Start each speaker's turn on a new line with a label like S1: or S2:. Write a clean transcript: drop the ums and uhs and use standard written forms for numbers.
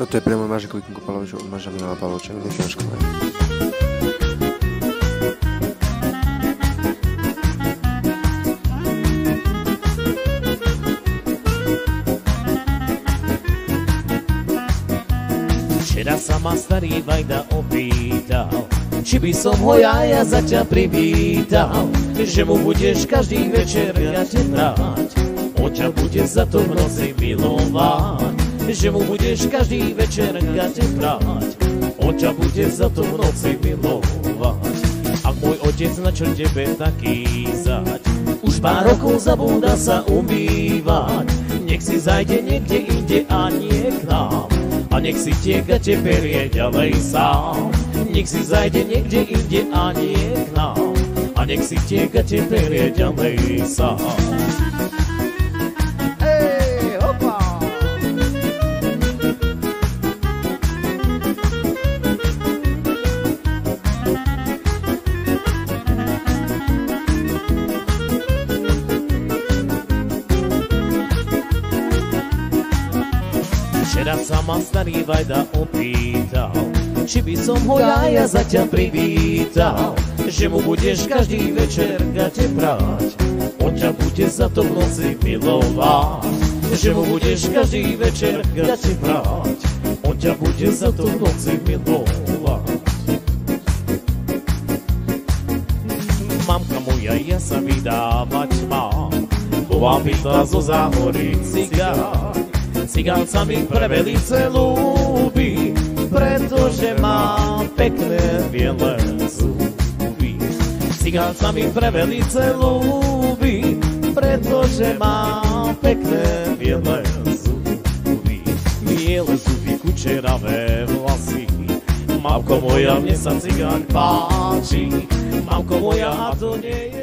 S1: Toto je pre môj manželku Vikinku Pavlovičovú od manžela Milana Pavloviča, Milana Škola.
S2: Včera sa ma starý Vajda opýtal, či by som ho ja za ťa privítal, že mu budeš každý večer gate brať, on ťa bude za to v noci milovať, že mu budeš každý večer gate brať, on ťa bude za to v noci milovať. A môj otec na čo tebe taký zať, už pár rokov zabúda sa umývať, nech si zajde niekde inde a nie k nám, a nech si tie gate berie ďalej sám. Nech si zajde niekde inde a nie k nám, a nech si tie gate berie ďalej sám.
S3: Hej, hopa!
S2: Včera sa ma starý Vajda opýtal, či by som ho ja za ťa privítal, že mu budeš každý večer gate brať, on ťa bude za to v noci milovať, že mu budeš každý večer gate brať, on ťa bude za to v noci milovať. Mamka moja, ja sa vydávať mám, bola bytá zo záhory cigán. Cigán sa mi pre velice ľúbi, pretože má pekné biele zuby. Cigán sa mi pre velice ľúbi, pretože má pekné biele zuby. Biele zuby, kučeravé vlasy, mamko moja, mne sa cigán páči, mamko moja, a to nie je